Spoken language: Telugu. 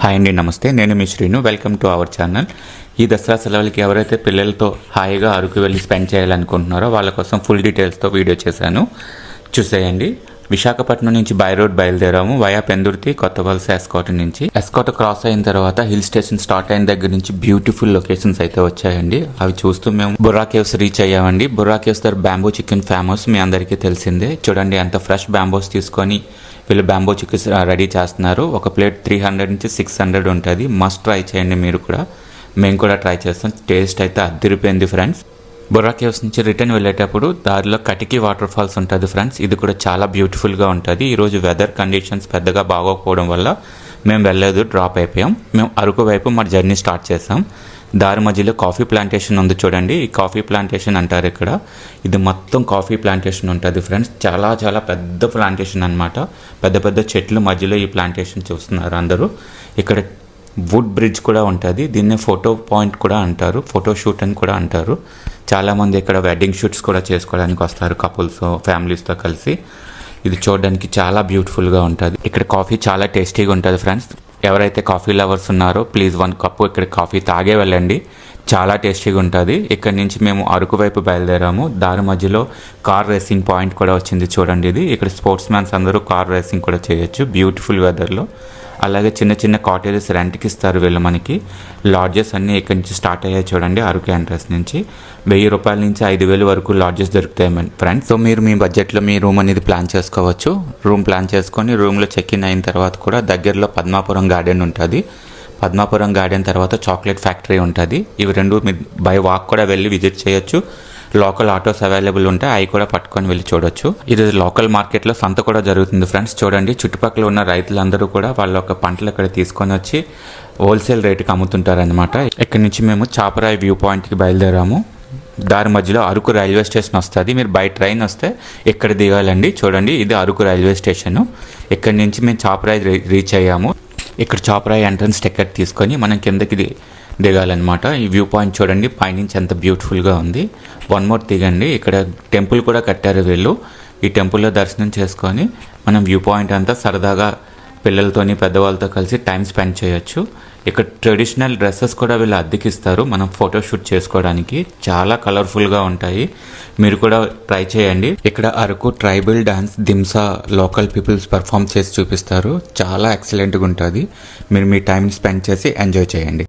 హాయ్ అండి, నమస్తే. నేను మీ Srinu. Welcome to our channel. ఈ దసరా సెలవులకి ఎవరైతే పిల్లలతో హాయిగా అరకు వెళ్ళి స్పెండ్ చేయాలనుకుంటున్నారో వాళ్ళ కోసం ఫుల్ డీటెయిల్స్తో వీడియో చేశాను, చూసేయండి. విశాఖపట్నం నుంచి బై రోడ్ బయలుదేరాము. వయా పెందుర్తి, కొత్త వలస, ఎస్కోట నుంచి. ఎస్కోట క్రాస్ అయిన తర్వాత హిల్ స్టేషన్ స్టార్ట్ అయిన దగ్గర నుంచి బ్యూటిఫుల్ లొకేషన్స్ అయితే వచ్చాయండి. అవి చూస్తూ మేము బుర్రా కేవ్స్ రీచ్ అయ్యామండి. బుర్రా కేవ్స్ దగ్గర బ్యాంబూ చికెన్ ఫేమస్, మీ అందరికీ తెలిసిందే. చూడండి ఎంత ఫ్రెష్ బ్యాంబోస్ తీసుకొని వీళ్ళు బ్యాంబో చికెన్స్ రెడీ చేస్తున్నారు. ఒక ప్లేట్ 300 నుంచి 600 ఉంటుంది. మస్ట్ ట్రై చేయండి మీరు కూడా. మేము కూడా ట్రై చేస్తాం. టేస్ట్ అయితే అదిరిపోయింది ఫ్రెండ్స్. బుర్రా కేవ్స్ నుంచి రిటర్న్ వెళ్ళేటప్పుడు దారిలో కటికి వాటర్ ఫాల్స్ ఉంటుంది ఫ్రెండ్స్. ఇది కూడా చాలా బ్యూటిఫుల్గా ఉంటుంది. ఈరోజు వెదర్ కండిషన్స్ పెద్దగా బాగోకపోవడం వల్ల మేము వెళ్ళలేదు, డ్రాప్ అయిపోయాం. మేము అరకు వైపు మా జర్నీ స్టార్ట్ చేసాం. దారి మధ్యలో కాఫీ ప్లాంటేషన్ ఉంది చూడండి. ఈ కాఫీ ప్లాంటేషన్ అంటారు ఇక్కడ. ఇది మొత్తం కాఫీ ప్లాంటేషన్ ఉంటుంది ఫ్రెండ్స్. చాలా చాలా పెద్ద ప్లాంటేషన్ అనమాట. పెద్ద పెద్ద చెట్లు మధ్యలో ఈ ప్లాంటేషన్ చూస్తున్నారు అందరూ. ఇక్కడ వుడ్ బ్రిడ్జ్ కూడా ఉంటుంది. దీన్నే ఫోటో పాయింట్ కూడా అంటారు, ఫోటో షూట్ అని కూడా అంటారు. చాలామంది ఇక్కడ వెడ్డింగ్ షూట్స్ కూడా చేసుకోవడానికి వస్తారు, కపుల్స్ ఫ్యామిలీస్తో కలిసి. ఇది చూడడానికి చాలా బ్యూటిఫుల్గా ఉంటుంది. ఇక్కడ కాఫీ చాలా టేస్టీగా ఉంటుంది ఫ్రెండ్స్. ఎవరైతే కాఫీ లవర్స్ ఉన్నారో ప్లీజ్ 1 కప్పు ఇక్కడ కాఫీ తాగే వెళ్ళండి, చాలా టేస్టీగా ఉంటుంది. ఇక్కడ నుంచి మేము అరకు వైపు బయలుదేరాము. దారి మధ్యలో కార్ రేసింగ్ పాయింట్ కూడా వచ్చింది చూడండి. ఇది ఇక్కడ స్పోర్ట్స్ మ్యాన్స్ అందరూ కార్ రేసింగ్ కూడా చేయొచ్చు బ్యూటిఫుల్ వెదర్లో. అలాగే చిన్న చిన్న కాటేజెస్ రెంట్కి ఇస్తారు వీళ్ళు మనకి. లాడ్జెస్ అన్నీ ఇక్కడ నుంచి స్టార్ట్ అయ్యాయి చూడండి. అరకు ఎంట్రన్స్ నుంచి 1000 రూపాయల నుంచి 5000 వరకు లాడ్జెస్ దొరుకుతాయి ఫ్రెండ్స్. సో మీరు మీ బడ్జెట్లో మీ రూమ్ అనేది ప్లాన్ చేసుకోవచ్చు. రూమ్ ప్లాన్ చేసుకొని రూమ్లో చెక్ ఇన్ అయిన తర్వాత కూడా దగ్గరలో పద్మాపురం గార్డెన్ ఉంటుంది. పద్మాపురం గార్డెన్ తర్వాత చాక్లెట్ ఫ్యాక్టరీ ఉంటుంది. ఇవి రెండు మీరు బై వాక్ కూడా వెళ్ళి విజిట్ చేయొచ్చు. లోకల్ ఆటోస్ అవైలబుల్ ఉంటాయి, అవి కూడా పట్టుకొని వెళ్ళి చూడొచ్చు. ఇది లోకల్ మార్కెట్లో సంత కూడా జరుగుతుంది ఫ్రెండ్స్. చూడండి చుట్టుపక్కల ఉన్న రైతులందరూ కూడా వాళ్ళ ఒక పంటలు ఇక్కడ తీసుకొని వచ్చి హోల్సేల్ రేటుకి అమ్ముతుంటారనమాట. ఇక్కడ నుంచి మేము చాపరాయి వ్యూ పాయింట్కి బయలుదేరాము. దారి మధ్యలో అరకు రైల్వే స్టేషన్ వస్తుంది. మీరు బై ట్రైన్ వస్తే ఇక్కడ దిగాలండి. చూడండి ఇది అరకు రైల్వే స్టేషను. ఇక్కడ నుంచి మేము చాపరాయి రీచ్ అయ్యాము. ఇక్కడ చాపరాయి ఎంట్రన్స్ టికెట్ తీసుకొని మనం కిందకి దిగాలన్నమాట. ఈ వ్యూ పాయింట్ చూడండి పైనుంచి ఎంత బ్యూటిఫుల్గా ఉంది. 1 మోర్ దిగండి. ఇక్కడ టెంపుల్ కూడా కట్టారు వీళ్ళు. ఈ టెంపుల్లో దర్శనం చేసుకొని మనం వ్యూ పాయింట్ అంతా సరదాగా పిల్లలతోని పెద్దవాళ్ళతో కలిసి టైం స్పెండ్ చేయొచ్చు. ఇక్కడ ట్రెడిషనల్ డ్రెస్సెస్ కూడా వీళ్ళు అద్దెకిస్తారు మనం ఫోటోషూట్ చేసుకోవడానికి. చాలా కలర్ఫుల్గా ఉంటాయి, మీరు కూడా ట్రై చేయండి. ఇక్కడ Araku tribal dance Dhimsa local peoples perform చేసి చూపిస్తారు. చాలా ఎక్సలెంట్గా ఉంటుంది. మీరు మీ టైం స్పెండ్ చేసి ఎంజాయ్ చేయండి.